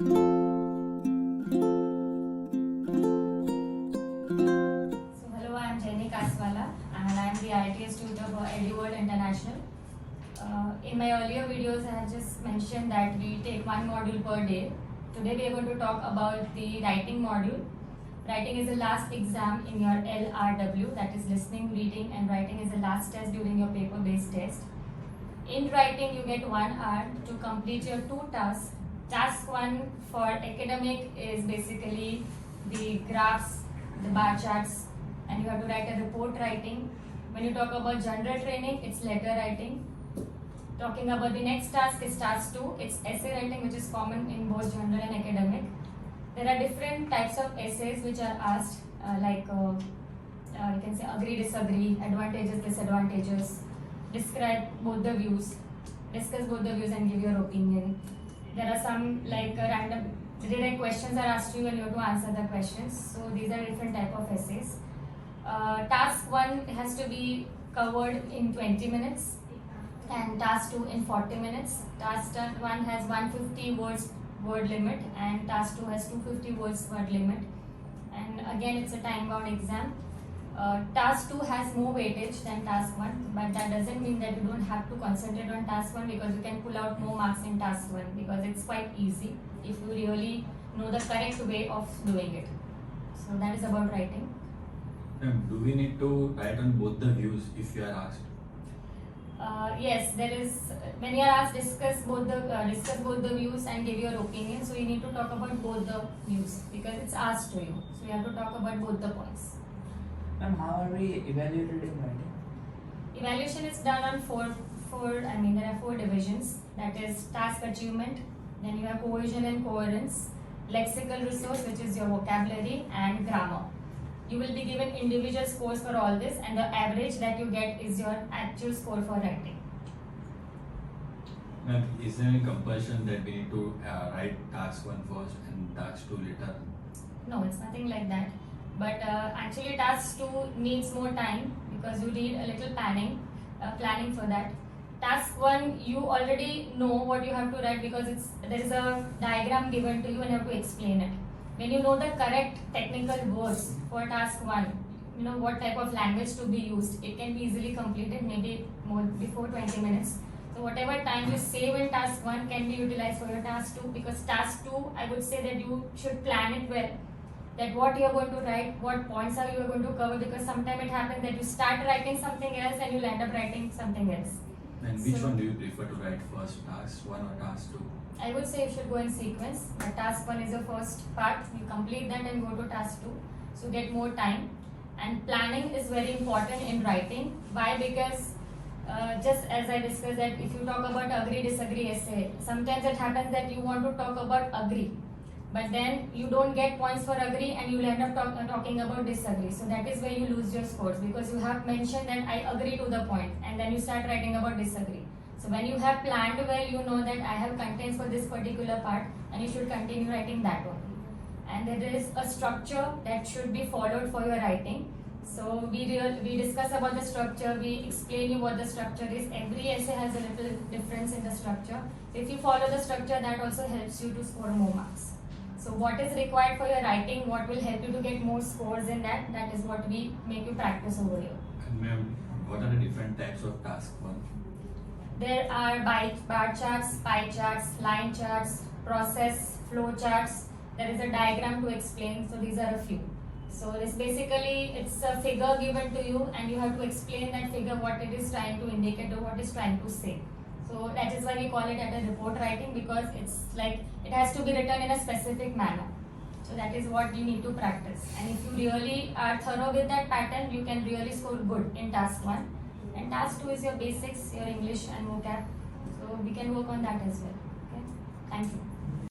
Hello, I am Jenny Kaswala and I am the ITS tutor for EduWorld International. In my earlier videos, I have just mentioned that we take one module per day. Today, we are going to talk about the writing module. Writing is the last exam in your LRW, that is listening, reading, and writing is the last test during your paper-based test. In writing, you get 1 hour to complete your 2 tasks. Task 1 for academic is basically the graphs, the bar charts, and you have to write a report writing. When you talk about general training, it's letter writing. Talking about the next task is task 2, it's essay writing, which is common in both general and academic. There are different types of essays which are asked, you can say agree, disagree, advantages, disadvantages, describe both the views, discuss both the views and give your opinion. There are some random direct questions are asked to you and you have to answer the questions. So these are different type of essays. Task 1 has to be covered in 20 minutes and task 2 in 40 minutes. Task 1 has 150 word limit and task 2 has 250 words word limit. And again, it's a time bound exam. Task 2 has more weightage than task 1, but that doesn't mean that you don't have to concentrate on task 1 because you can pull out more marks in task 1 because it's quite easy if you really know the correct way of doing it. So that is about writing. Do we need to write on both the views if you are asked? Yes, there is. When you are asked, discuss both the views and give your opinion. So you need to talk about both the views because it's asked to you. So you have to talk about both the points. Ma'am, how are we evaluated in writing? Evaluation is done on there are 4 divisions. That is task achievement. Then you have cohesion and coherence, lexical resource, which is your vocabulary, and grammar. You will be given individual scores for all this, and the average that you get is your actual score for writing. Ma'am, is there any compulsion that we need to write task 1 first and task 2 later? No, it's nothing like that. But actually, task 2 needs more time because you need a little planning for that. Task 1, you already know what you have to write because there is a diagram given to you and you have to explain it. When you know the correct technical words for task 1, you know what type of language to be used, it can be easily completed maybe more before 20 minutes. So whatever time you save in task 1 can be utilized for your task 2 because task 2, I would say that you should plan it well. That what you are going to write, what points are you going to cover because sometimes it happens that you start writing something else and you'll end up writing something else. And which one do you prefer to write first, task 1 or task 2? I would say you should go in sequence. But task 1 is the first part. You complete that and go to task 2. So get more time. And planning is very important in writing. Why? Because just as I discussed that if you talk about agree, disagree essay, sometimes it happens that you want to talk about agree. But then you don't get points for agree and you'll end up talking about disagree. So that is where you lose your scores because you have mentioned that I agree to the point and then you start writing about disagree. So when you have planned well, you know that I have contents for this particular part and you should continue writing that one. And there is a structure that should be followed for your writing. So we discuss about the structure, we explain you what the structure is. Every essay has a little difference in the structure. So if you follow the structure, that also helps you to score more marks. So what is required for your writing, what will help you to get more scores in that is what we make you practice over here. And ma'am, what are the different types of task 1? There are bar charts, pie charts, line charts, process, flow charts. There is a diagram to explain, so these are a few. So this basically, it's a figure given to you and you have to explain that figure, what it is trying to indicate or what it's trying to say. So that is why we call it as a report writing because it's like it has to be written in a specific manner. So that is what you need to practice. And if you really are thorough with that pattern, you can really score good in task 1. And task 2 is your basics, your English and vocab. So we can work on that as well. Okay. Thank you.